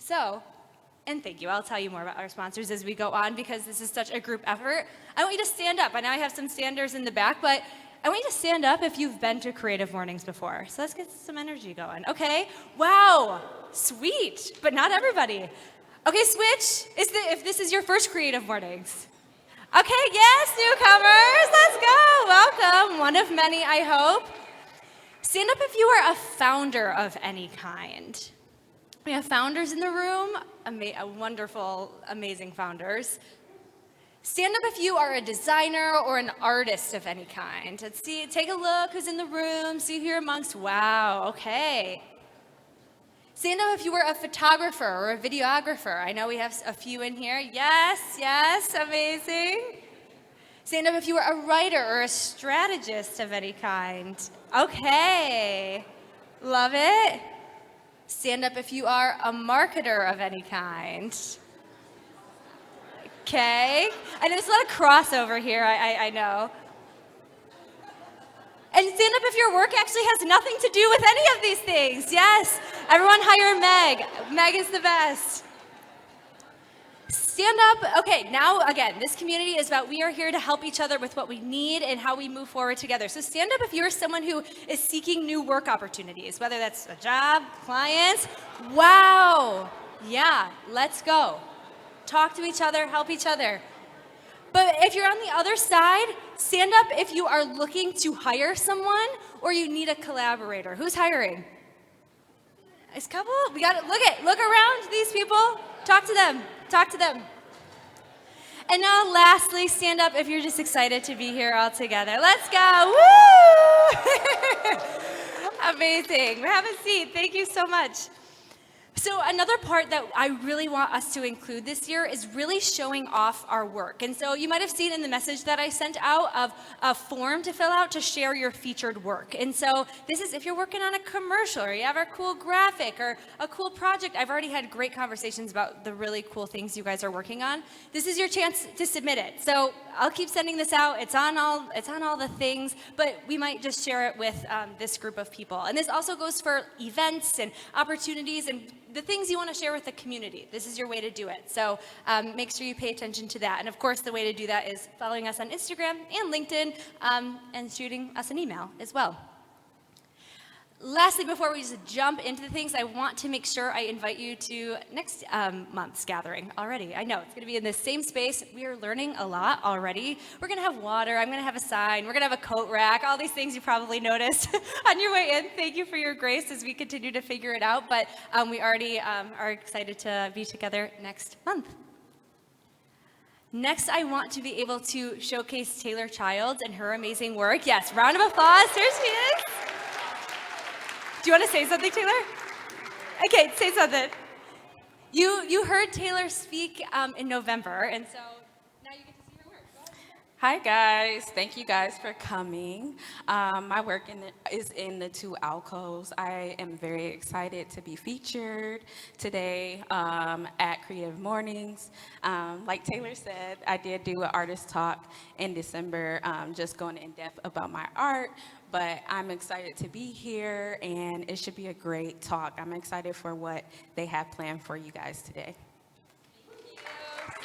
So, and thank you. I'll tell you more about our sponsors as we go on because this is such a group effort. I want you to stand up. I know I have some standers in the back, but I want you to stand up if you've been to Creative Mornings before. So let's get some energy going. Okay. Wow. Sweet. But not everybody. Okay, switch. If this is your first Creative Mornings. Okay, yes, newcomers. Let's go. Welcome. One of many, I hope. Stand up if you are a founder of any kind. We have founders in the room, wonderful, amazing founders. Stand up if you are a designer or an artist of any kind. Let's see, take a look who's in the room, see who you're amongst. Wow, okay. Stand up if you were a photographer or a videographer. I know we have a few in here. Yes, amazing. Stand up if you were a writer or a strategist of any kind. Okay, love it. Stand up if you are a marketer of any kind. Okay, and there's a lot of crossover here, I know. And stand up if your work actually has nothing to do with any of these things. Yes, everyone hire Meg. Meg is the best. Stand up. Okay, now again, this community is about we are here to help each other with what we need and how we move forward together. So stand up if you're someone who is seeking new work opportunities, whether that's a job, clients. Wow. Yeah, let's go. Talk to each other, help each other. But if you're on the other side, stand up if you are looking to hire someone or you need a collaborator. Who's hiring? Nice couple? We got to look around these people. Talk to them. And now lastly, stand up if you're just excited to be here all together. Let's go. Woo! Amazing. Have a seat. Thank you so much. So another part that I really want us to include this year is really showing off our work. And so you might have seen in the message that I sent out of a form to fill out to share your featured work. And so this is if you're working on a commercial or you have a cool graphic or a cool project. I've already had great conversations about the really cool things you guys are working on. This is your chance to submit it. So I'll keep sending this out. It's on all the things, but we might just share it with this group of people. And this also goes for events and opportunities and the things you want to share with the community. This is your way to do it. So make sure you pay attention to that. And of course, the way to do that is following us on Instagram and LinkedIn and shooting us an email as well. Lastly, before we just jump into the things, I want to make sure I invite you to next month's gathering already. I know it's going to be in the same space. We are learning a lot already. We're going to have water. I'm going to have a sign. We're going to have a coat rack. All these things you probably noticed on your way in. Thank you for your grace as we continue to figure it out. But we already are excited to be together next month. Next, I want to be able to showcase Taylor Childs and her amazing work. Yes, round of applause. Here she is. Do you want to say something, Taylor? Okay, say something. You heard Taylor speak in November, and so now you get to see her work. Hi, guys. Thank you guys for coming. My work is in the 2 alcoves. I am very excited to be featured today at Creative Mornings. Like Taylor said, I did do an artist talk in December, just going in depth about my art. But I'm excited to be here, and it should be a great talk. I'm excited for what they have planned for you guys today.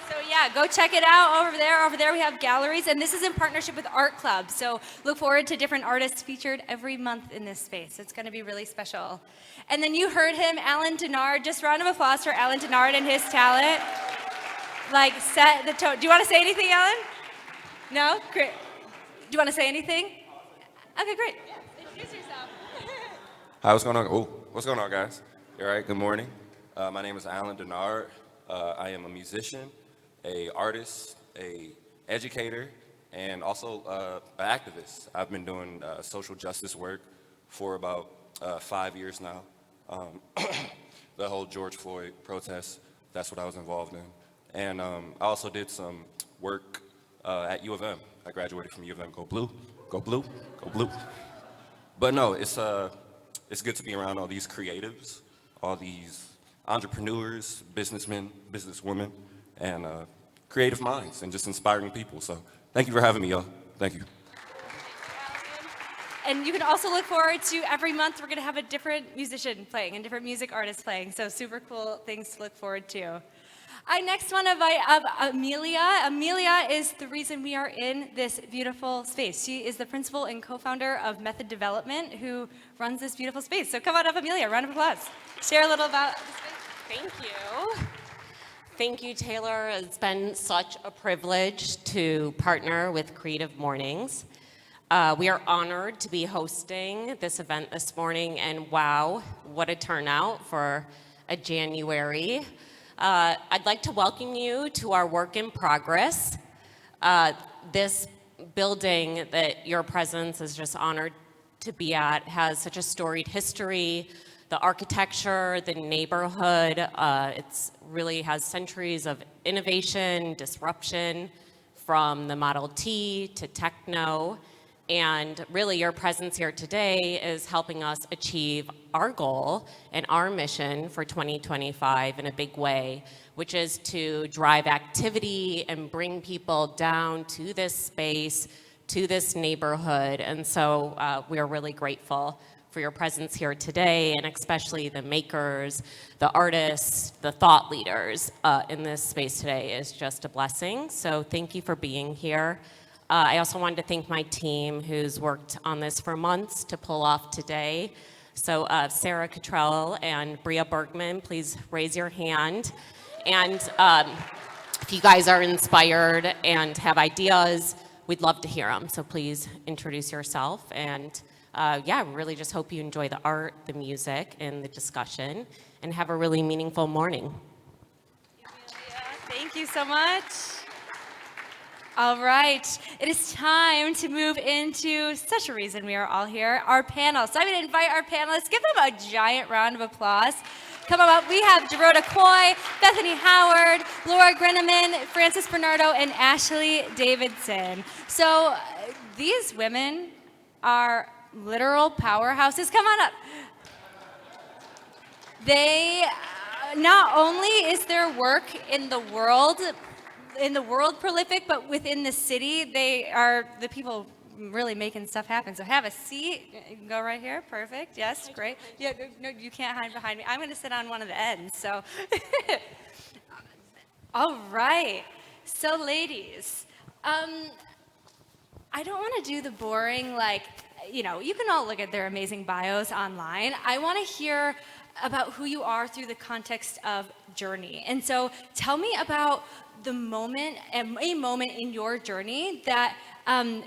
So yeah, go check it out over there. Over there we have galleries, and this is in partnership with Art Club. So look forward to different artists featured every month in this space. It's going to be really special. And then you heard him, Alan Denard. Just round of applause for Alan Denard and his talent. Like, set the tone. Do you want to say anything, Alan? No? Great. Do you want to say anything? Okay, great. Yeah, introduce yourself. Hi, what's going on? Oh, what's going on, guys? All right, good morning. My name is Alan Denard. I am a musician, an artist, an educator, and also an activist. I've been doing social justice work for about 5 years now. The whole George Floyd protest, that's what I was involved in. And I also did some work at U of M. I graduated from U of M. Go Blue. Go Blue, go Blue. But no, it's good to be around all these creatives, all these entrepreneurs, businessmen, businesswomen, and creative minds, and just inspiring people. So thank you for having me, y'all. Thank you. And you can also look forward to every month we're going to have a different musician playing and different music artists playing. So super cool things to look forward to. I next want to invite up Amelia. Amelia is the reason we are in this beautiful space. She is the principal and co-founder of Method Development, who runs this beautiful space. So come on up, Amelia. Round of applause. Share a little about the space. Thank you. Thank you, Taylor. It's been such a privilege to partner with Creative Mornings. We are honored to be hosting this event this morning, and wow, what a turnout for a January. I'd like to welcome you to our work in progress. This building that your presence is just honored to be at has such a storied history. The architecture, the neighborhood, it really has centuries of innovation, disruption, from the Model T to techno. And really, your presence here today is helping us achieve our goal and our mission for 2025 in a big way, which is to drive activity and bring people down to this space, to this neighborhood. And so we are really grateful for your presence here today, and especially the makers, the artists, the thought leaders in this space today is just a blessing. So thank you for being here. I also wanted to thank my team who's worked on this for months to pull off today. So Sarah Cottrell and Bria Bergman, please raise your hand. And if you guys are inspired and have ideas, we'd love to hear them. So please introduce yourself. And yeah, really just hope you enjoy the art, the music, and the discussion, and have a really meaningful morning. Thank you so much. All right, it is time to move into such a reason we are all here, our panel. So I'm going to invite our panelists, give them a giant round of applause. Come on up, we have Dorota Coy, Bethany Howard, Laura Greneman, Francis Bernardo, and Ashley Davidson. So these women are literal powerhouses. Come on up. They, not only is their work in the world prolific, but within the city, they are the people really making stuff happen. So have a seat. You can go right here. Perfect. Yes, great. Yeah, no, you can't hide behind me. I'm going to sit on one of the ends. So, all right. So, ladies, I don't want to do the boring, you can all look at their amazing bios online. I want to hear about who you are through the context of journey. And so tell me about a moment in your journey that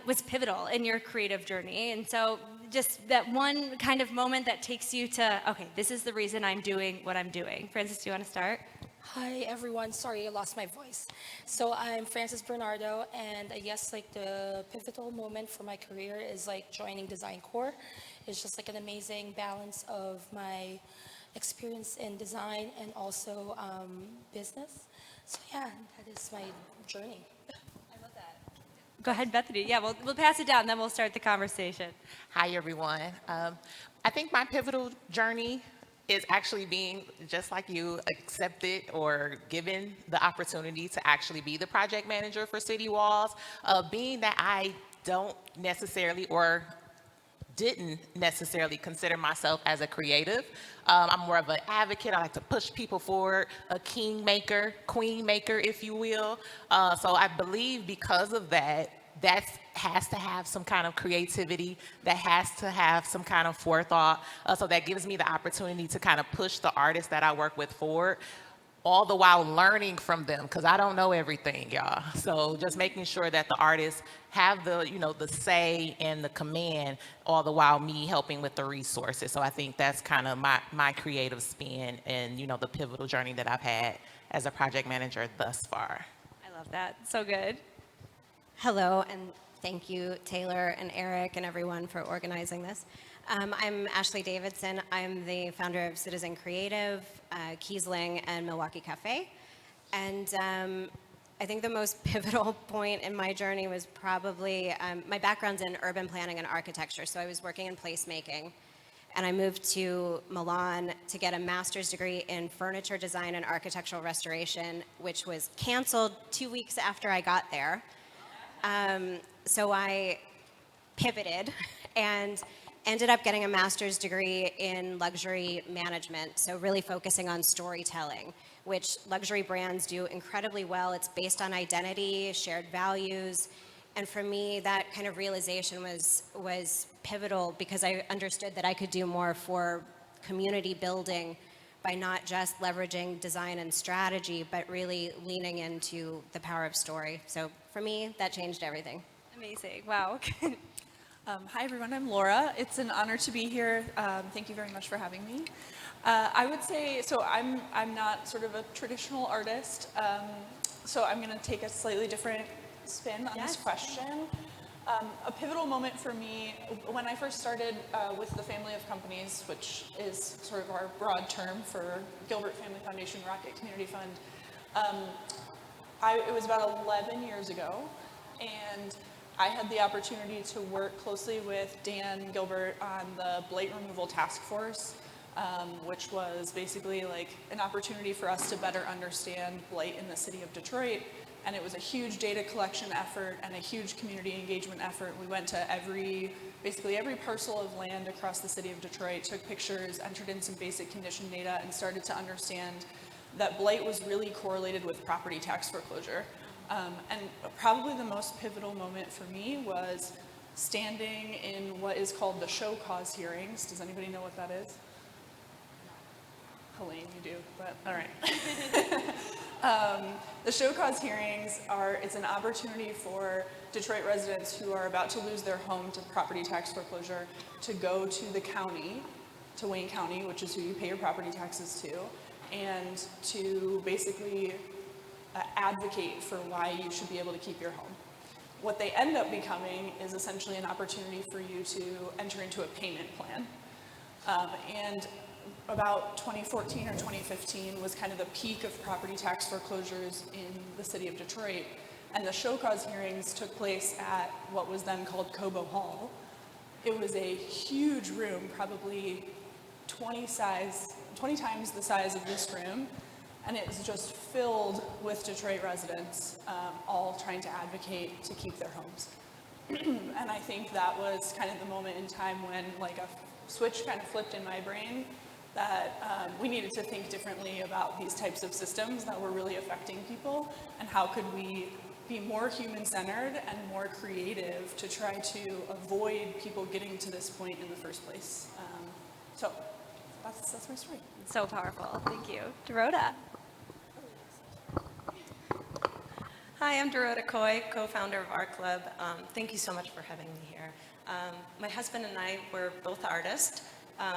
was pivotal in your creative journey. And so just that one kind of moment that takes you to, okay, this is the reason I'm doing what I'm doing. Francis, do you want to start? Hi everyone, sorry I lost my voice. So I'm Francis Bernardo, and I guess the pivotal moment for my career is joining Design Corps. It's just an amazing balance of my experience in design and also business. So yeah, that is my journey. I love that. Go ahead, Bethany. Yeah, we'll pass it down, then we'll start the conversation. Hi, everyone. I think my pivotal journey is actually being, just like you, accepted or given the opportunity to actually be the project manager for City Walls. Being that I don't necessarily or didn't necessarily consider myself as a creative. I'm more of an advocate. I like to push people forward, a kingmaker, queen maker, if you will. So I believe because of that, that has to have some kind of creativity, that has to have some kind of forethought. So that gives me the opportunity to kind of push the artists that I work with forward, all the while learning from them, because I don't know everything, y'all. So just making sure that the artists have the, the say and the command, all the while me helping with the resources. So I think that's kind of my creative spin and, the pivotal journey that I've had as a project manager thus far. I love that. So good. Hello, and thank you, Taylor and Eric and everyone for organizing this. I'm Ashley Davidson. I'm the founder of Citizen Creative, Kiesling, and Milwaukee Cafe. And I think the most pivotal point in my journey was probably, my background's in urban planning and architecture, so I was working in placemaking. And I moved to Milan to get a master's degree in furniture design and architectural restoration, which was canceled 2 weeks after I got there. So I pivoted and ended up getting a master's degree in luxury management, so really focusing on storytelling, which luxury brands do incredibly well. It's based on identity, shared values, and for me, that kind of realization was pivotal because I understood that I could do more for community building by not just leveraging design and strategy, but really leaning into the power of story. So for me, that changed everything. Amazing. Wow. Hi everyone, I'm Laura. It's an honor to be here. Thank you very much for having me. I would say, so I'm not sort of a traditional artist, so I'm going to take a slightly different spin on this question. A pivotal moment for me, when I first started with the family of companies, which is sort of our broad term for Gilbert Family Foundation Rocket Community Fund, it was about 11 years ago, and I had the opportunity to work closely with Dan Gilbert on the blight removal task force, which was basically like an opportunity for us to better understand blight in the city of Detroit. And it was a huge data collection effort and a huge community engagement effort. We went to basically every parcel of land across the city of Detroit, took pictures, entered in some basic condition data, and started to understand that blight was really correlated with property tax foreclosure. And probably the most pivotal moment for me was standing in what is called the show cause hearings. Does anybody know what that is? Helene, you do, but all right. The show cause hearings it's an opportunity for Detroit residents who are about to lose their home to property tax foreclosure to go to the county, to Wayne County, which is who you pay your property taxes to, and to basically advocate for why you should be able to keep your home. What they end up becoming is essentially an opportunity for you to enter into a payment plan. And about 2014 or 2015 was kind of the peak of property tax foreclosures in the city of Detroit. And the show cause hearings took place at what was then called Cobo Hall. It was a huge room, probably 20 times the size of this room. And it was just filled with Detroit residents, all trying to advocate to keep their homes. And I think that was kind of the moment in time when like a switch kind of flipped in my brain that we needed to think differently about these types of systems that were really affecting people, and how could we be more human-centered and more creative to try to avoid people getting to this point in the first place. So that's my story. So powerful. Thank you. Dorota. Hi, I'm Dorota Coy, co-founder of Art Club. Thank you so much for having me here. My husband and I were both artists.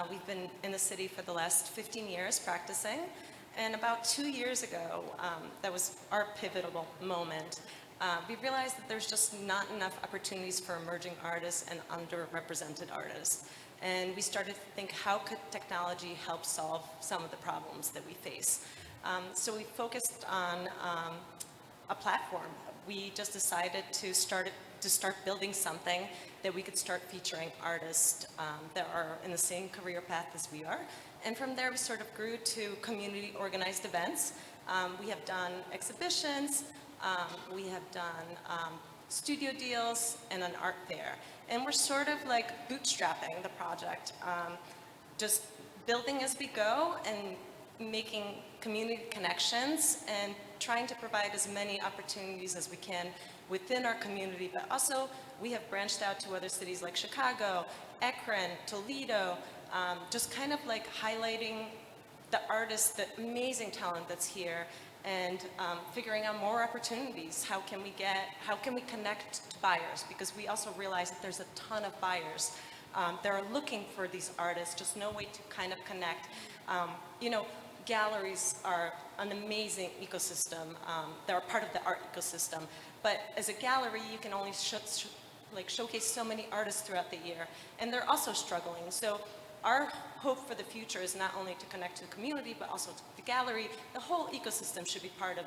We've been in the city for the last 15 years practicing. And about 2 years ago, that was our pivotal moment. We realized that there's just not enough opportunities for emerging artists and underrepresented artists. And we started to think, how could technology help solve some of the problems that we face? So we focused on a platform. We just decided to start building something that we could start featuring artists that are in the same career path as we are. And from there, we sort of grew to community organized events. We have done exhibitions, we have done studio deals, and an art fair. And we're sort of like bootstrapping the project, just building as we go and making community connections and trying to provide as many opportunities as we can within our community, but also we have branched out to other cities like Chicago, Akron, Toledo, just kind of like highlighting the artists, the amazing talent that's here, and figuring out more opportunities. How can we connect to buyers? Because we also realize that there's a ton of buyers that are looking for these artists, just no way to kind of connect. Galleries are an amazing ecosystem. They're a part of the art ecosystem. But as a gallery, you can only showcase so many artists throughout the year. And they're also struggling. So our hope for the future is not only to connect to the community, but also to the gallery. The whole ecosystem should be part of,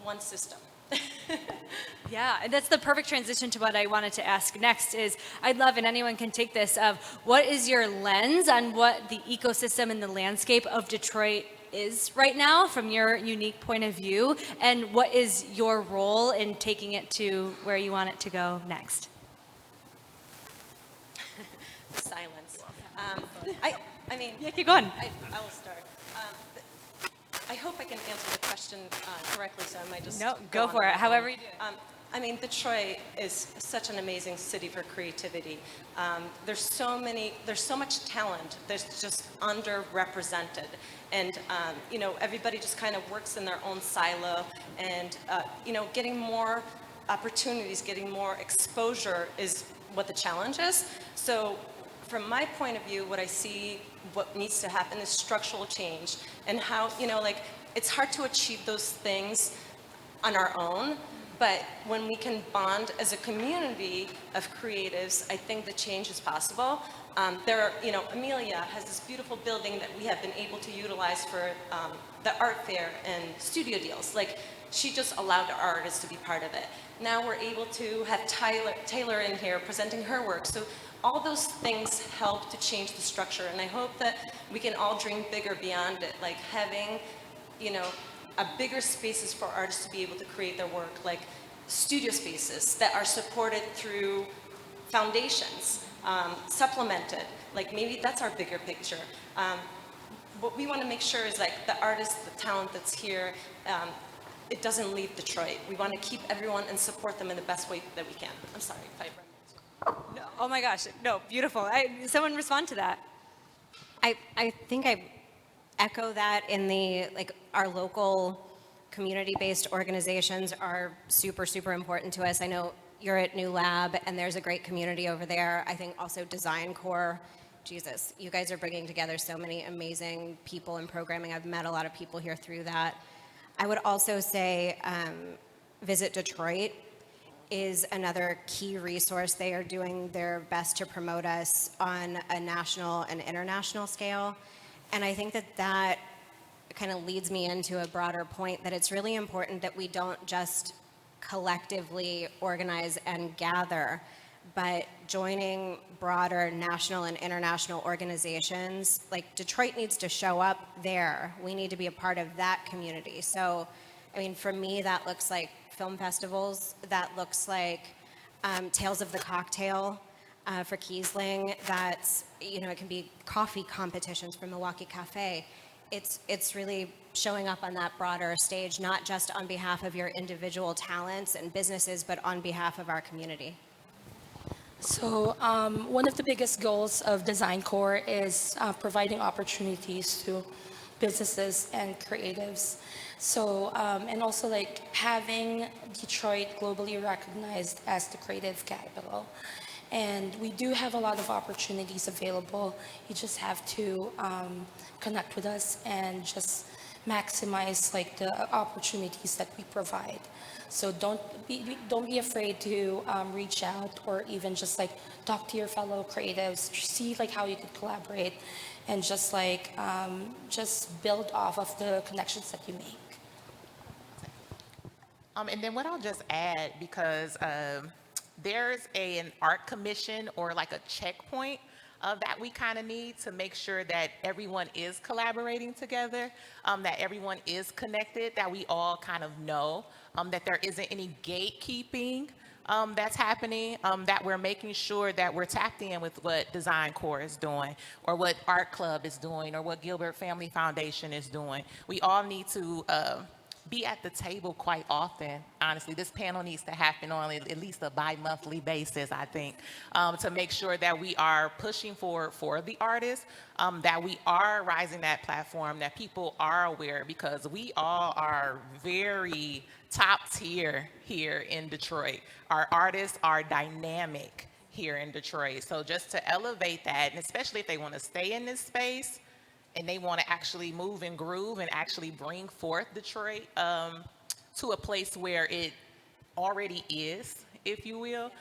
one system. Yeah, and that's the perfect transition to what I wanted to ask next is, I'd love, and anyone can take this, of what is your lens on what the ecosystem and the landscape of Detroit is right now from your unique point of view, and what is your role in taking it to where you want it to go next? I mean, Yeah, keep going. I will start. I hope I can answer the question correctly, so I might just No, go go on for it. and on. However you do. I mean, Detroit is such an amazing city for creativity. There's so much talent. There's just underrepresented, and you know, everybody just kind of works in their own silo, and you know, getting more opportunities, getting more exposure is what the challenge is. So, from my point of view, what I see, what needs to happen is structural change, and how, you know, like, it's hard to achieve those things on our own, but when we can bond as a community of creatives, I think the change is possible. You know, Amelia has this beautiful building that we have been able to utilize for the art fair and studio deals. Like, she just allowed our artists to be part of it. Now we're able to have Taylor in here presenting her work. So all those things help to change the structure, and I hope that we can all dream bigger beyond it, like having, you know, a bigger spaces for artists to be able to create their work, like studio spaces that are supported through foundations, supplemented. Like, maybe that's our bigger picture. What we want to make sure is, like, the artists, the talent that's here, it doesn't leave Detroit. We want to keep everyone and support them in the best way that we can. I'm sorry if I No, oh my gosh, no, beautiful. Someone respond to that. I think I echo that in the, like, our local community-based organizations are super, super important to us. I know you're at New Lab, and there's a great community over there. I think also Design Core, Jesus, you guys are bringing together so many amazing people in programming. I've met a lot of people here through that. I would also say Visit Detroit is another key resource. They are doing their best to promote us on a national and international scale. And I think that that kind of leads me into a broader point, that it's really important that we don't just collectively organize and gather, but joining broader national and international organizations. Like, Detroit needs to show up there. We need to be a part of that community. So, I mean, for me, that looks like film festivals. That looks like Tales of the Cocktail for Kiesling. That's, you know, it can be coffee competitions for Milwaukee Cafe. It's really showing up on that broader stage, not just on behalf of your individual talents and businesses, but on behalf of our community. So one of the biggest goals of Design Core is providing opportunities to businesses and creatives. So, and also, like, having Detroit globally recognized as the creative capital. And we do have a lot of opportunities available. You just have to connect with us and just maximize, like, the opportunities that we provide. So don't be afraid to reach out, or even just, like, talk to your fellow creatives, see, like, how you could collaborate, and just, like, just build off of the connections that you make. And then what I'll just add, because there's an art commission, or like a checkpoint that we kind of need to make sure that everyone is collaborating together, that everyone is connected, that we all kind of know that there isn't any gatekeeping that's happening, that we're making sure that we're tapped in with what Design Core is doing, or what Art Club is doing, or what Gilbert Family Foundation is doing. We all need to be at the table quite often. Honestly, this panel needs to happen on at least a bi-monthly basis, I think, to make sure that we are pushing for the artists, that we are rising that platform, that people are aware, because we all are very top tier here in Detroit. Our artists are dynamic here in Detroit. So just to elevate that, and especially if they want to stay in this space, and they want to actually move and groove and actually bring forth Detroit to a place where it already is, if you will,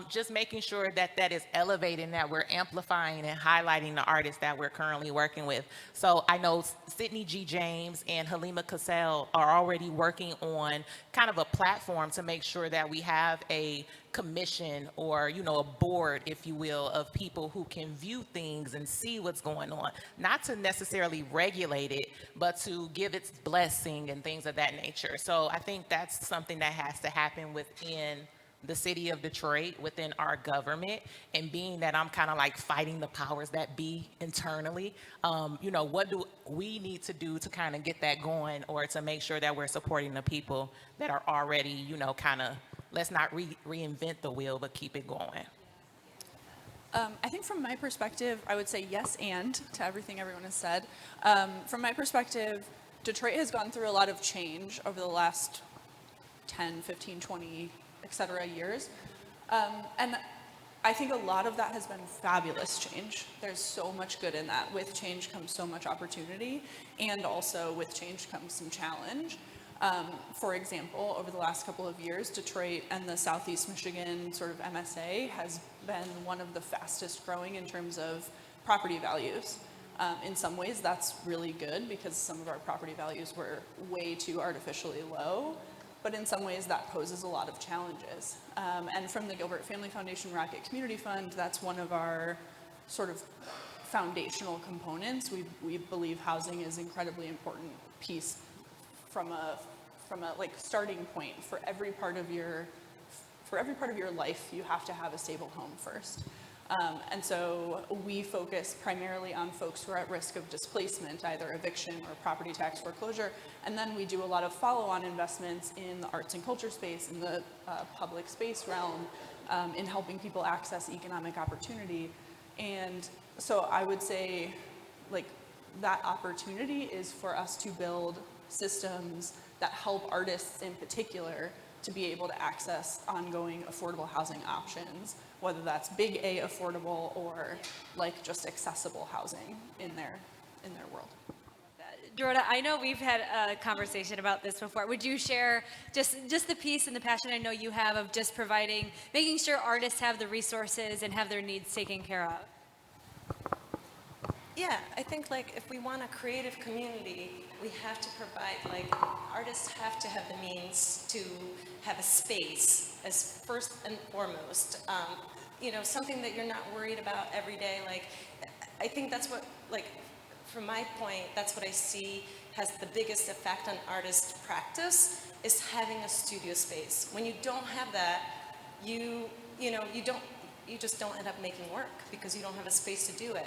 just making sure that that is elevating, that we're amplifying and highlighting the artists that we're currently working with. So I know Sydney G. James and Halima Cassell are already working on kind of a platform to make sure that we have a commission, or, you know, a board, if you will, of people who can view things and see what's going on, not to necessarily regulate it, but to give its blessing and things of that nature. So I think that's something that has to happen within the city of Detroit within our government, and being that I'm kind of like fighting the powers that be internally, what do we need to do to kind of get that going, or to make sure that we're supporting the people that are already, kind of, let's not reinvent the wheel, but keep it going. I think from my perspective, I would say yes and to everything everyone has said. From my perspective, Detroit has gone through a lot of change over the last 10, 15, 20, et cetera years. And I think a lot of that has been fabulous change. There's so much good in that. With change comes so much opportunity, and also with change comes some challenge. For example, over the last couple of years, Detroit and the Southeast Michigan sort of MSA has been one of the fastest growing in terms of property values. In some ways, that's really good because some of our property values were way too artificially low, but in some ways that poses a lot of challenges. And from the Gilbert Family Foundation Rocket Community Fund, that's one of our sort of foundational components. We believe housing is an incredibly important piece from a like starting point. For every part of your life, you have to have a stable home first. And so we focus primarily on folks who are at risk of displacement, either eviction or property tax foreclosure. And then we do a lot of follow-on investments in the arts and culture space, in the public space realm, in helping people access economic opportunity. And so I would say, like, that opportunity is for us to build systems that help artists in particular to be able to access ongoing affordable housing options, whether that's big A affordable or like just accessible housing in their world. Dorota, I know we've had a conversation about this before. Would you share just the piece and the passion I know you have of just making sure artists have the resources and have their needs taken care of? Yeah, I think like if we want a creative community, we have to provide, like, artists have to have the means to have a space as first and foremost. Something that you're not worried about every day. Like, I think that's what, like, from my point, that's what I see has the biggest effect on artist practice, is having a studio space. When you don't have that, you just don't end up making work because you don't have a space to do it.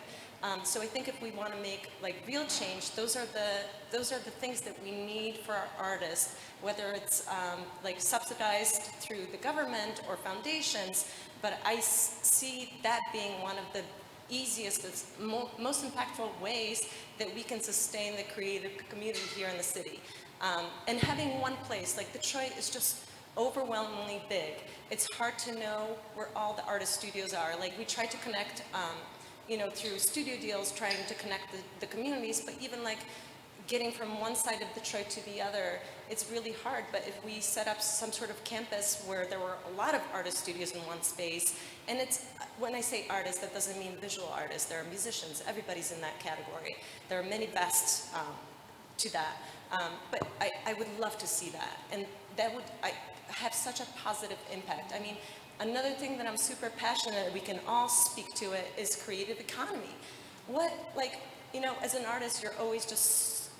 So I think if we want to make like real change, those are the things that we need for our artists, whether it's like subsidized through the government or foundations. But I see that being one of the easiest, most impactful ways that we can sustain the creative community here in the city. And having one place, like Detroit is just overwhelmingly big. It's hard to know where all the artist studios are. Like, we try to connect, through studio deals, trying to connect the communities, but even like getting from one side of Detroit to the other, it's really hard. But if we set up some sort of campus where there were a lot of artist studios in one space, and when I say artists, that doesn't mean visual artists. There are musicians. Everybody's in that category. There are many vests to that. But I would love to see that, and that would have such a positive impact. I mean, another thing that I'm super passionate that we can all speak to it is creative economy. As an artist, you're always just,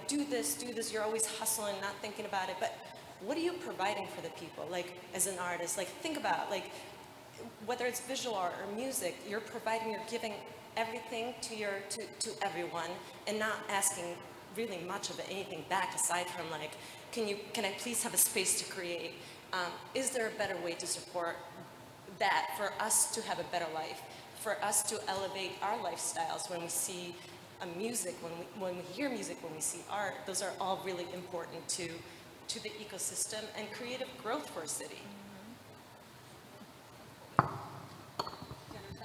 do this, you're always hustling, not thinking about it, but what are you providing for the people? Like, as an artist, like, think about, like, whether it's visual art or music, you're giving everything to everyone and not asking really much of anything back aside from like, can I please have a space to create? Is there a better way to support that for us to have a better life, for us to elevate our lifestyles when we see music, when we hear music, when we see art? Those are all really important to the ecosystem and creative growth for a city.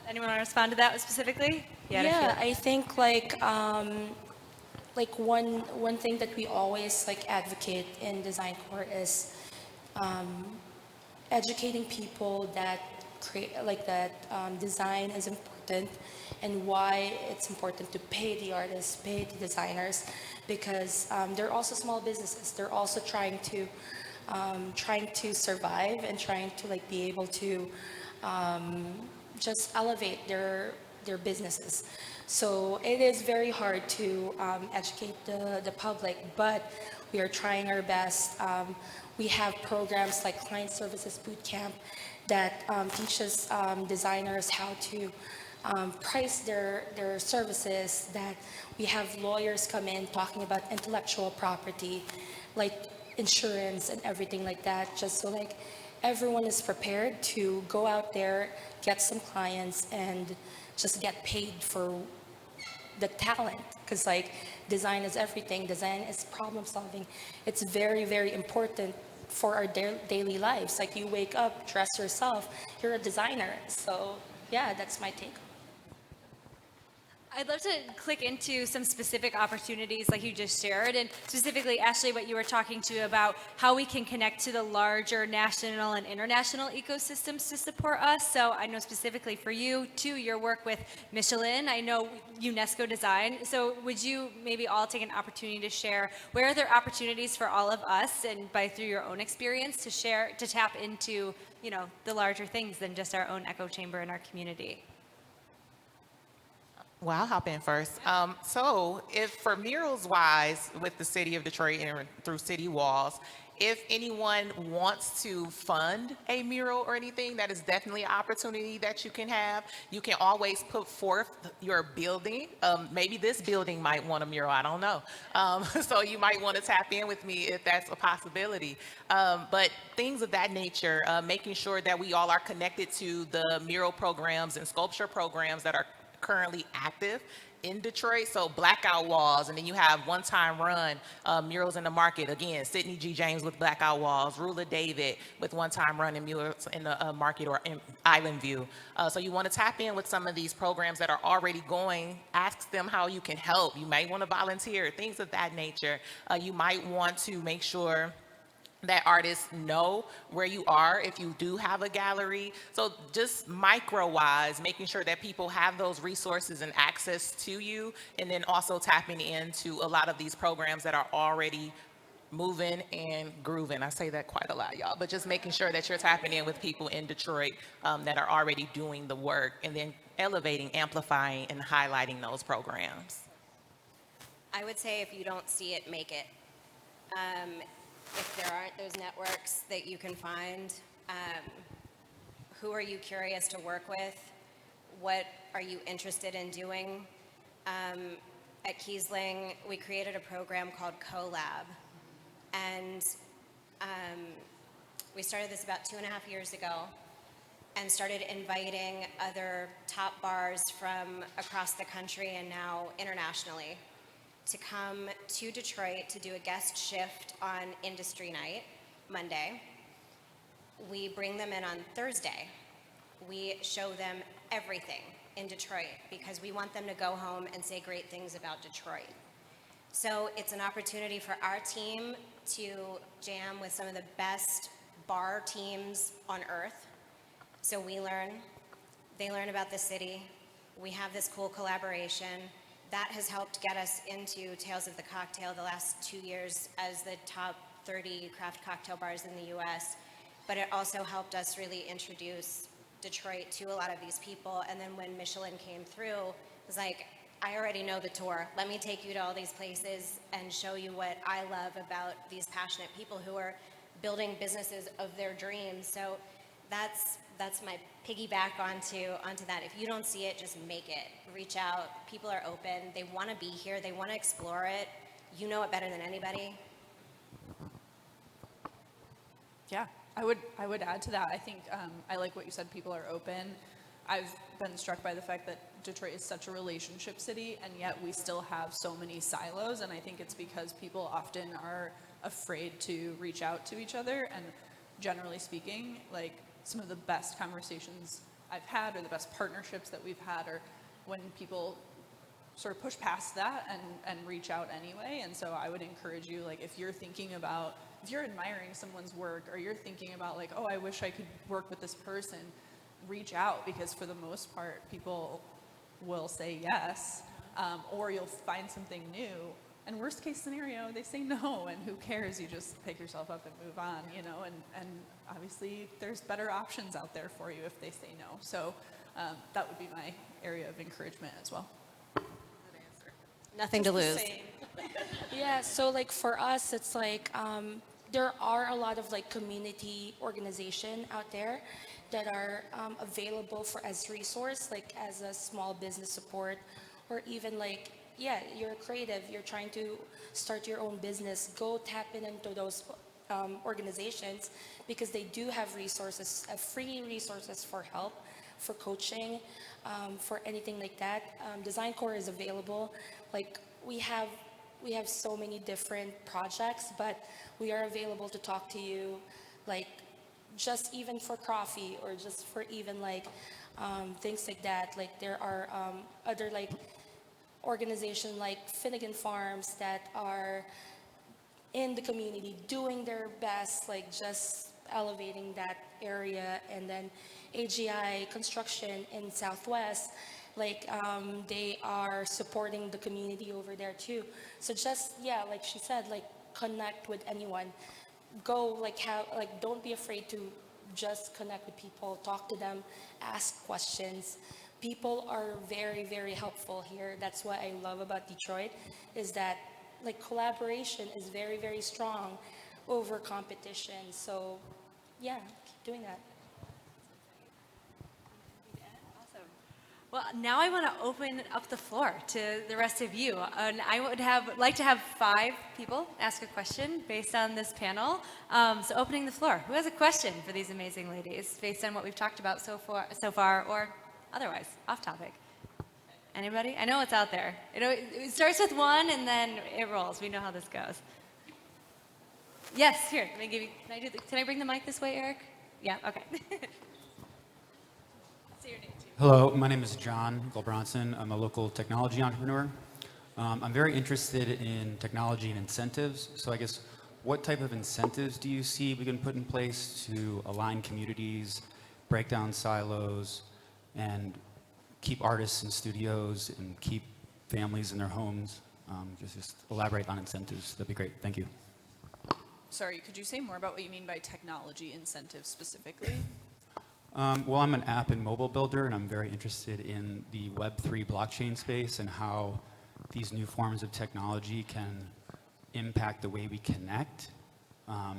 Anyone want to respond to that specifically? Yeah, I think like one thing that we always like advocate in Design Core is educating people that design is important and why it's important to pay the artists, pay the designers, because they're also small businesses. They're also trying to survive and trying to like be able to just elevate their businesses. So it is very hard to educate the public, but We are trying our best. We have programs like Client Services Bootcamp that teaches designers how to price their services, that we have lawyers come in talking about intellectual property, like insurance and everything like that, just so like everyone is prepared to go out there, get some clients, and just get paid for the talent. Because like design is everything, design is problem solving. It's very, very important for our daily lives. Like you wake up, dress yourself, you're a designer. So yeah, that's my take. I'd love to click into some specific opportunities like you just shared, and specifically, Ashley, what you were talking to about how we can connect to the larger national and international ecosystems to support us. So I know specifically for you, too, your work with Michelin, I know UNESCO Design. So would you maybe all take an opportunity to share where are there opportunities for all of us, and by through your own experience, to share, to tap into, you know, the larger things than just our own echo chamber in our community? Well, I'll hop in first. So if for murals wise with the city of Detroit and through city walls, if anyone wants to fund a mural or anything, that is definitely an opportunity that you can have. You can always put forth your building. Maybe this building might want a mural, I don't know. So you might want to tap in with me if that's a possibility. But things of that nature, making sure that we all are connected to the mural programs and sculpture programs that are currently active in Detroit. So blackout walls, and then you have One Time Run, murals in the market. Again, Sidney G. James with blackout walls, Rula David with One Time Run and murals in the market or in Island View. So you want to tap in with some of these programs that are already going. Ask them how you can help. You might want to volunteer, things of that nature. You might want to make sure that artists know where you are if you do have a gallery. So just micro-wise, making sure that people have those resources and access to you, and then also tapping into a lot of these programs that are already moving and grooving. I say that quite a lot, y'all, but just making sure that you're tapping in with people in Detroit that are already doing the work, and then elevating, amplifying, and highlighting those programs. I would say if you don't see it, make it. If there aren't those networks that you can find, who are you curious to work with? What are you interested in doing? At Kiesling, we created a program called CoLab, and we started this about 2.5 years ago and started inviting other top bars from across the country and now internationally to come to Detroit to do a guest shift on Industry Night, Monday. We bring them in on Thursday. We show them everything in Detroit because we want them to go home and say great things about Detroit. So it's an opportunity for our team to jam with some of the best bar teams on earth. So we learn, they learn about the city. We have this cool collaboration. That has helped get us into Tales of the Cocktail the last 2 years as the top 30 craft cocktail bars in the US. But it also helped us really introduce Detroit to a lot of these people. And then when Michelin came through, it was like, I already know the tour. Let me take you to all these places and show you what I love about these passionate people who are building businesses of their dreams. So that's my piggyback onto that. If you don't see it, just make it. Reach out. People are open. They want to be here. They want to explore it. You know it better than anybody. Yeah, I would add to that. I think I like what you said. People are open. I've been struck by the fact that Detroit is such a relationship city, and yet we still have so many silos. And I think it's because people often are afraid to reach out to each other. And generally speaking, like, some of the best conversations I've had or the best partnerships that we've had are when people sort of push past that and reach out anyway. And so I would encourage you, like, if you're admiring someone's work, or you're thinking about like, oh, I wish I could work with this person, reach out, because for the most part, people will say yes, or you'll find something new. And worst case scenario, they say no, and who cares? You just pick yourself up and move on, you know, and obviously there's better options out there for you if they say no. So that would be my area of encouragement as well. Nothing to lose. Yeah, so like for us, it's like there are a lot of like community organization out there that are available for as resource, like as a small business support, or even like, yeah, you're creative, you're trying to start your own business, go tap into those organizations because they do have resources, free resources for help, for coaching, for anything like that. Design Core is available. Like we have so many different projects, but we are available to talk to you, like just even for coffee or just for even like things like that. Like there are other like organizations like Finnegan Farms that are in the community doing their best, like just elevating that area. And then AGI Construction in Southwest, like they are supporting the community over there too. So just, yeah, like she said, like connect with anyone. Go like have, like don't be afraid to just connect with people, talk to them, ask questions. People are very, very helpful here. That's what I love about Detroit, is that like collaboration is very, very strong over competition. So yeah, keep doing that. Well, now I want to open up the floor to the rest of you. And I would like to have 5 people ask a question based on this panel. So opening the floor. Who has a question for these amazing ladies based on what we've talked about so far or otherwise, off topic? Anybody? I know it's out there. It starts with 1 and then it rolls. We know how this goes. Yes, here. Can I bring the mic this way, Eric? Yeah, okay. Say your name. Hello, my name is John Gulbronson. I'm a local technology entrepreneur. I'm very interested in technology and incentives. So I guess, what type of incentives do you see we can put in place to align communities, break down silos, and keep artists in studios and keep families in their homes? Just elaborate on incentives. That'd be great. Thank you. Sorry, could you say more about what you mean by technology incentives specifically? Well, I'm an app and mobile builder, and I'm very interested in the Web3 blockchain space and how these new forms of technology can impact the way we connect.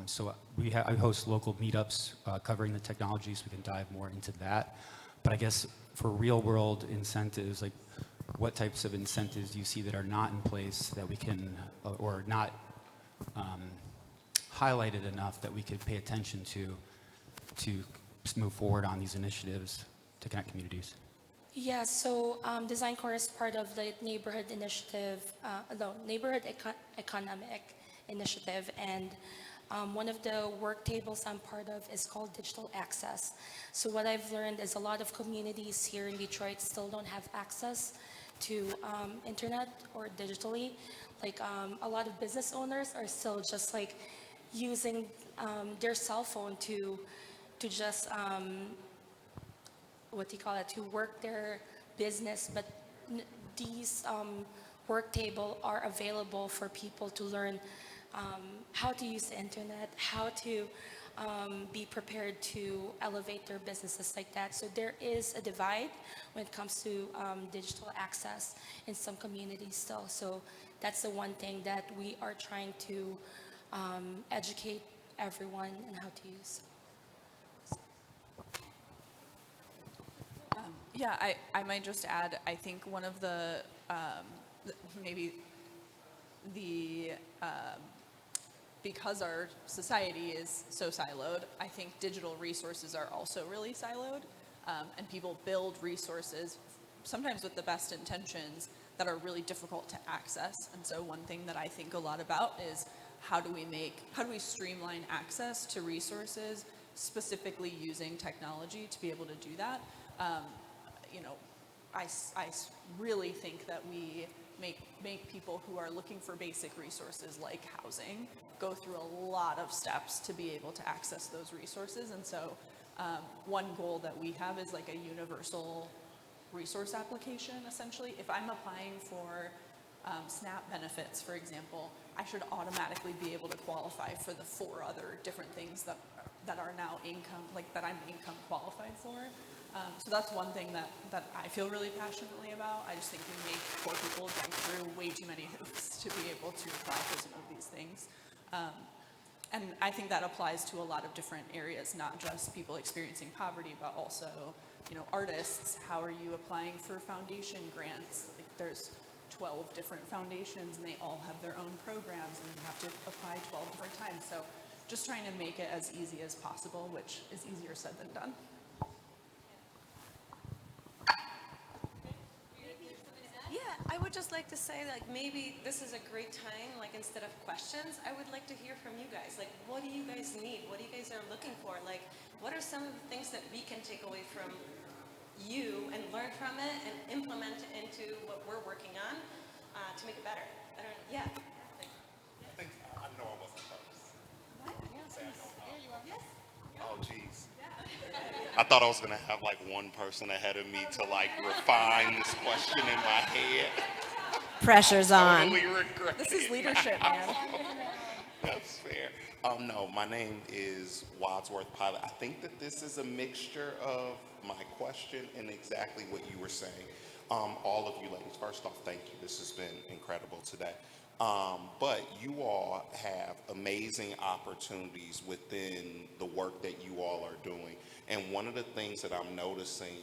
So I host local meetups covering the technology, so we can dive more into that. But I guess for real-world incentives, like what types of incentives do you see that are not in place that we can, or not highlighted enough that we could pay attention to move forward on these initiatives to connect communities? Yeah, so Design Core is part of the neighborhood initiative, economic initiative, and one of the work tables I'm part of is called Digital Access. So what I've learned is a lot of communities here in Detroit still don't have access to internet or digitally. Like a lot of business owners are still just like using their cell phone to just to work their business, but these work table are available for people to learn how to use the internet, how to be prepared to elevate their businesses like that. So there is a divide when it comes to digital access in some communities still. So that's the one thing that we are trying to educate everyone on how to use. Yeah, I might just add, I think one of the, because our society is so siloed, I think digital resources are also really siloed, and people build resources, sometimes with the best intentions, that are really difficult to access. And so one thing that I think a lot about is how do we streamline access to resources, specifically using technology to be able to do that. I really think that we make people who are looking for basic resources like housing go through a lot of steps to be able to access those resources. And so one goal that we have is like a universal resource application, essentially. If I'm applying for SNAP benefits, for example, I should automatically be able to qualify for the 4 other different things that are now income, like that I'm income qualified for. So that's one thing that I feel really passionately about. I just think we make poor people jump through way too many hoops to be able to apply for some of these things. And I think that applies to a lot of different areas, not just people experiencing poverty, but also, artists. How are you applying for foundation grants? Like, there's 12 different foundations and they all have their own programs and you have to apply 12 different times. So just trying to make it as easy as possible, which is easier said than done. Yeah, I would just like to say, like, maybe this is a great time, like, instead of questions, I would like to hear from you guys. Like, what do you guys need? What do you guys are looking for? Like, what are some of the things that we can take away from you and learn from it and implement it into what we're working on to make it better? I don't know. Yeah. I think I know I wasn't first. Say I don't know. Yes. Oh, geez. I thought I was gonna have like one person ahead of me to like refine this question in my head. Pressure's on. Totally regret This is it. leadership, man. That's fair. No, my name is Wadsworth Pilot. I think that this is a mixture of my question and exactly what you were saying. All of you ladies, first off, thank you. This has been incredible today. But you all have amazing opportunities within the work that you all are doing. And one of the things that I'm noticing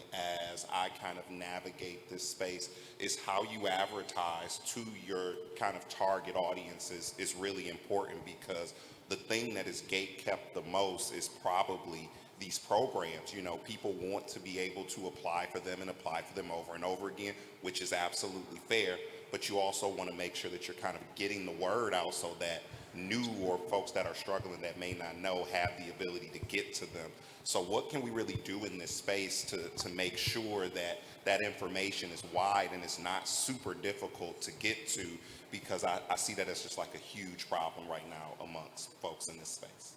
as I kind of navigate this space is how you advertise to your kind of target audiences is really important, because the thing that is gatekept the most is probably these programs. People want to be able to apply for them and apply for them over and over again, which is absolutely fair. But you also want to make sure that you're kind of getting the word out so that new or folks that are struggling that may not know have the ability to get to them. So what can we really do in this space to make sure that that information is wide and it's not super difficult to get to? Because I see that as just like a huge problem right now amongst folks in this space.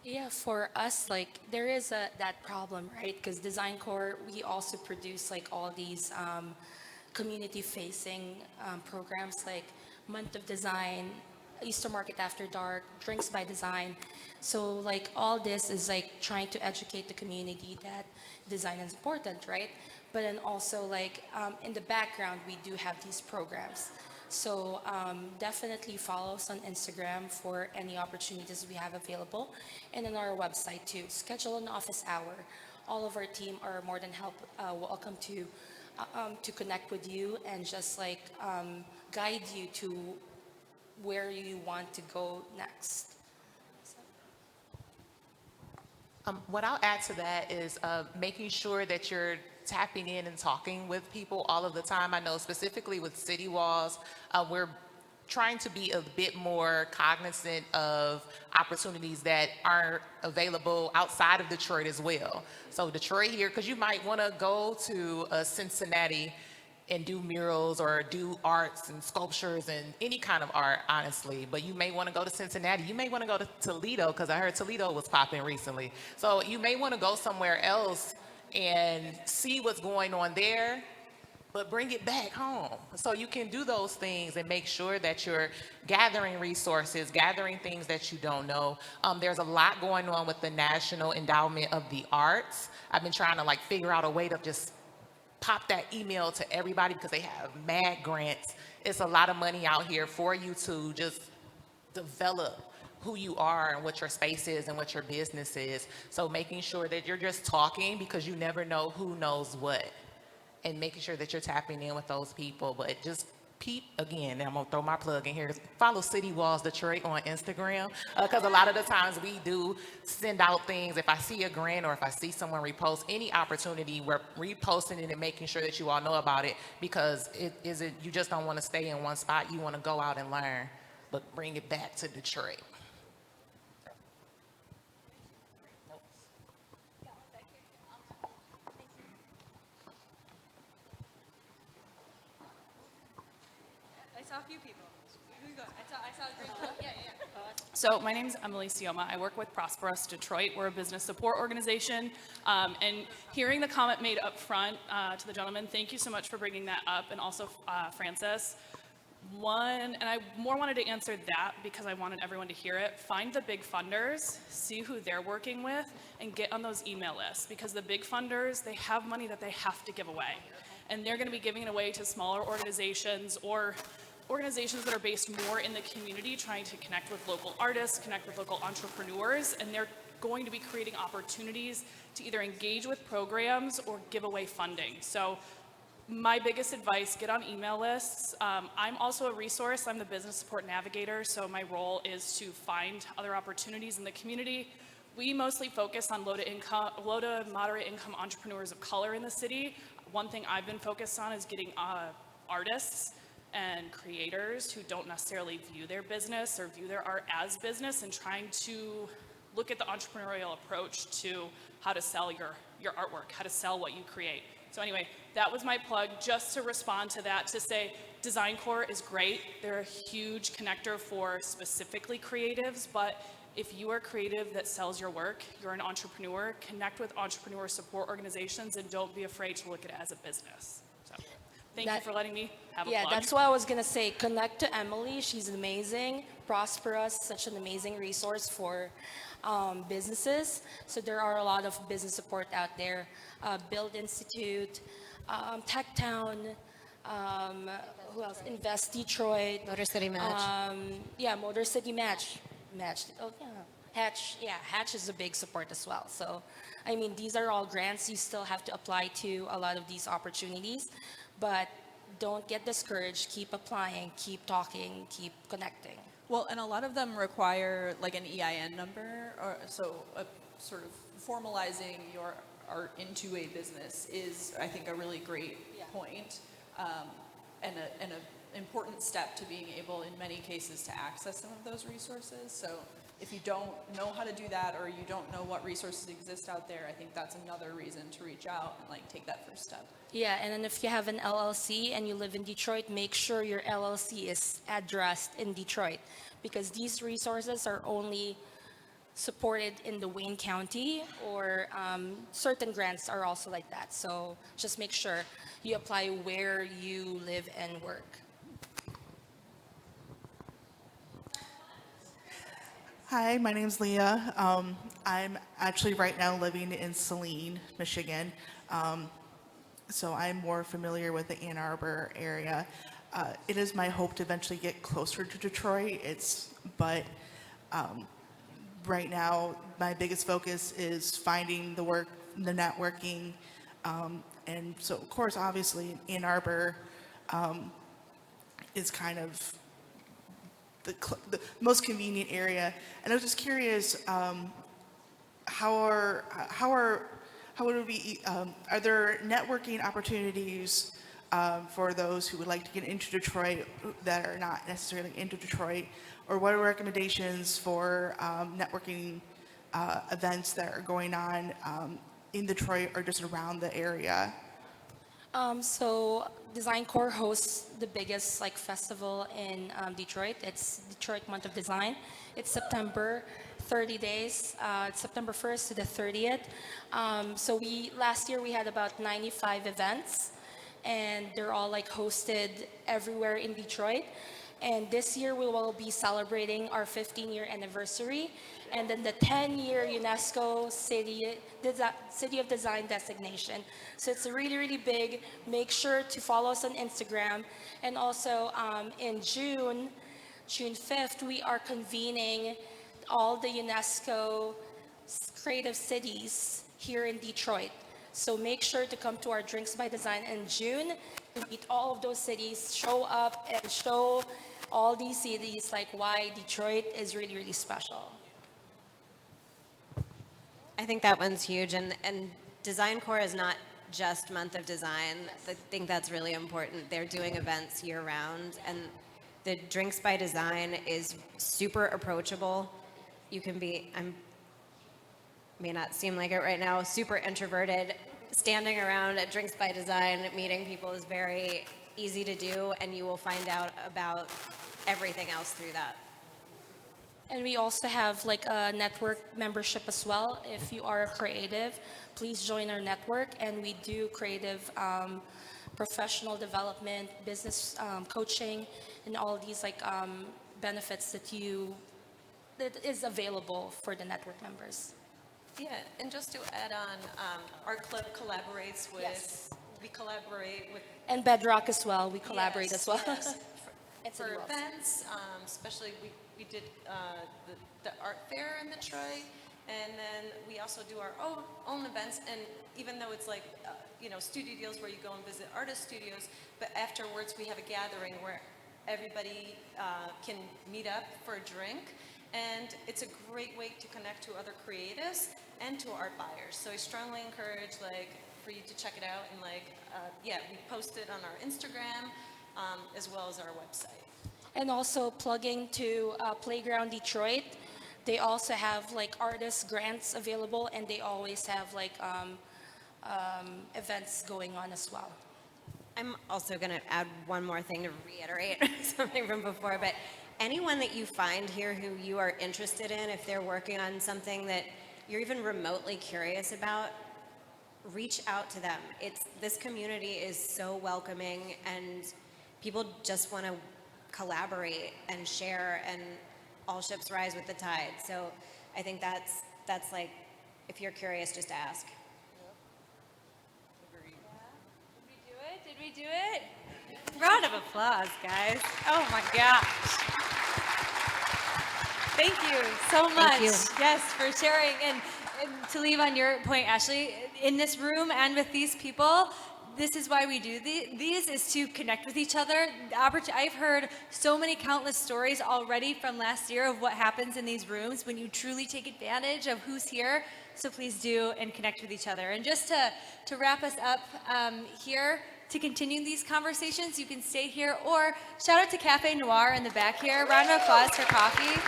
Yeah, for us, like, there is that problem, right? Because Design Corps, we also produce like all these community-facing programs like Month of Design, Easter Market After Dark, Drinks by Design. So like all this is like trying to educate the community that design is important, right? But then also like in the background, we do have these programs. So definitely follow us on Instagram for any opportunities we have available, and on our website too. Schedule an office hour. All of our team are more than welcome to connect with you and just like guide you to where you want to go next. What I'll add to that is making sure that you're tapping in and talking with people all of the time. I know specifically with City Walls, we're trying to be a bit more cognizant of opportunities that are available outside of Detroit as well. So Detroit here, because you might want to go to Cincinnati and do murals or do arts and sculptures and any kind of art, honestly. But you may want to go to Cincinnati. You may want to go to Toledo, because I heard Toledo was popping recently. So you may want to go somewhere else and see what's going on there, but bring it back home. So you can do those things and make sure that you're gathering resources, gathering things that you don't know. There's a lot going on with the National Endowment of the Arts. I've been trying to like figure out a way to just pop that email to everybody, because they have mad grants. It's a lot of money out here for you to just develop who you are and what your space is and what your business is. So making sure that you're just talking, because you never know who knows what, and making sure that you're tapping in with those people. But just peep, again, and I'm gonna throw my plug in here, follow City Walls Detroit on Instagram, because a lot of the times we do send out things. If I see a grant or if I see someone repost any opportunity, we're reposting it and making sure that you all know about it, because you just don't want to stay in one spot. You want to go out and learn, but bring it back to Detroit. I saw a few people. Who you got? I saw a great people. Yeah. So my name is Emily Sioma. I work with Prosper Us Detroit. We're a business support organization. And hearing the comment made up front to the gentleman, thank you so much for bringing that up. And also Frances, One, and I more wanted to answer that because I wanted everyone to hear it. Find the big funders, see who they're working with, and get on those email lists, because the big funders, they have money that they have to give away. And they're going to be giving it away to smaller organizations or organizations that are based more in the community, trying to connect with local artists, connect with local entrepreneurs, and they're going to be creating opportunities to either engage with programs or give away funding. So my biggest advice, get on email lists. I'm also a resource. I'm the business support navigator, so my role is to find other opportunities in the community. We mostly focus on low to moderate income entrepreneurs of color in the city. One thing I've been focused on is getting artists and creators who don't necessarily view their business or view their art as business, and trying to look at the entrepreneurial approach to how to sell your artwork, how to sell what you create. So anyway, that was my plug, just to respond to that, to say Design Corps is great. They're a huge connector for specifically creatives, but if you are creative that sells your work, you're an entrepreneur, connect with entrepreneur support organizations and don't be afraid to look at it as a business. So thank you for letting me have a plug. Yeah, that's what I was going to say. Connect to Emily. She's amazing. Prosperous, such an amazing resource for businesses. So there are a lot of business support out there. Build Institute, Tech Town, who else? Invest Detroit. Motor City Match. Yeah, Motor City Match. Oh, yeah. Hatch is a big support as well. So, I mean, these are all grants. You still have to apply to a lot of these opportunities, but don't get discouraged. Keep applying, keep talking, keep connecting. Well, and a lot of them require like an EIN number, or so sort of formalizing your art into a business is, I think, a really great point, and an important step to being able, in many cases, to access some of those resources. So if you don't know how to do that, or you don't know what resources exist out there, I think that's another reason to reach out and like take that first step. Yeah, and then if you have an LLC and you live in Detroit, make sure your LLC is addressed in Detroit, because these resources are only supported in the Wayne County, or certain grants are also like that. So just make sure you apply where you live and work. Hi, my name's Leah. I'm actually right now living in Saline, Michigan. So I'm more familiar with the Ann Arbor area. It is my hope to eventually get closer to Detroit. But right now, my biggest focus is finding the work, the networking, and so of course, obviously, Ann Arbor is kind of the most convenient area. And I was just curious, are there networking opportunities for those who would like to get into Detroit that are not necessarily into Detroit? Or what are recommendations for networking events that are going on in Detroit or just around the area? So Design Corps hosts the biggest festival in Detroit. It's Detroit Month of Design. It's September, 30 days. It's September 1st to the 30th. So last year we had about 95 events, and they're all hosted everywhere in Detroit. And this year we will be celebrating our 15-year anniversary, and then the 10-year UNESCO City of Design designation. So it's really, really big. Make sure to follow us on Instagram. And also in June 5th, we are convening all the UNESCO creative cities here in Detroit. So make sure to come to our Drinks by Design in June to meet all of those cities, show up and show all these cities why Detroit is really, really special. I think that one's huge, and Design Corps is not just Month of Design. I think that's really important. They're doing events year-round, and the Drinks by Design is super approachable. You can be, may not seem like it right now, super introverted. Standing around at Drinks by Design, meeting people is very easy to do, and you will find out about everything else through that. And we also have a network membership as well. If you are a creative, please join our network. And we do creative professional development, business coaching, and all of these like benefits that is available for the network members. Yeah, and just to add on, our club collaborates with, Yes. we collaborate with. And Bedrock as well, we collaborate Yes, as well. yes. And For City Walls. events, especially we did the art fair in the Troy, and then we also do our own events. And even though it's like studio deals where you go and visit artist studios, but afterwards we have a gathering where everybody can meet up for a drink, and it's a great way to connect to other creatives and to art buyers. So I strongly encourage for you to check it out, and we post it on our Instagram as well as our website. And also plugging to Playground Detroit, they also have like artist grants available, and they always have like events going on as well. I'm also going to add one more thing to reiterate something from before, but anyone that you find here who you are interested in, if they're working on something that you're even remotely curious about, reach out to them. This community is so welcoming, and people just want to collaborate and share, and all ships rise with the tide. So I think that's like, if you're curious, just ask. Did we do it? Round of applause, guys. Oh my gosh. Thank you so much. Thank you. Yes, for sharing. And to leave on your point, Ashley, in this room and with these people, this is why we do these, is to connect with each other. I've heard so many countless stories already from last year of what happens in these rooms when you truly take advantage of who's here. So please do, and connect with each other. And just to wrap us up here, to continue these conversations, you can stay here, or shout out to Cafe Noir in the back here. Round of applause for coffee.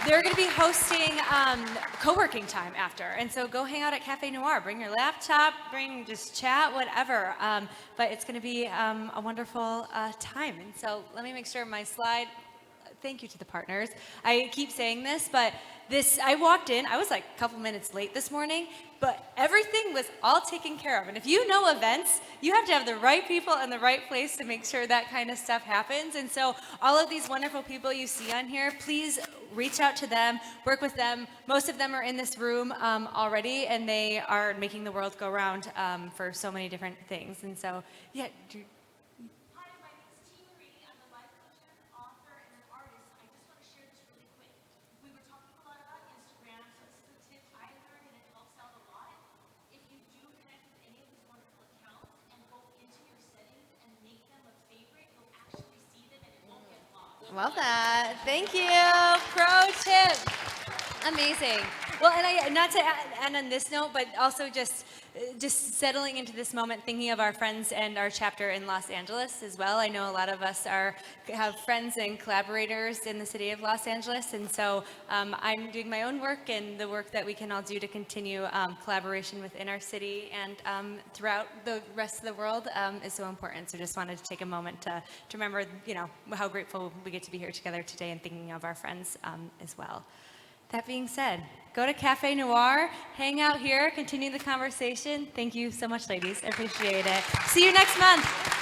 They're going to be hosting co-working time after, and so go hang out at Cafe Noir. Bring your laptop, just chat, whatever. But it's going to be a wonderful time. And so let me make sure my slide. Thank you to the partners. I keep saying this, but I walked in, I was like a couple minutes late this morning, but everything was all taken care of. And if you know events, you have to have the right people in the right place to make sure that kind of stuff happens. And so all of these wonderful people you see on here, please reach out to them, work with them. Most of them are in this room already, and they are making the world go round for so many different things. And so, yeah. Love that. Thank you. Pro tip. Amazing. Well, and not to end on this note, but also just settling into this moment, thinking of our friends and our chapter in Los Angeles as well. I know a lot of us have friends and collaborators in the city of Los Angeles, and so I'm doing my own work, and the work that we can all do to continue collaboration within our city and throughout the rest of the world is so important. So just wanted to take a moment to remember, how grateful we get to be here together today, and thinking of our friends as well. That being said, go to Cafe Noir, hang out here, continue the conversation. Thank you so much, ladies. I appreciate it. See you next month.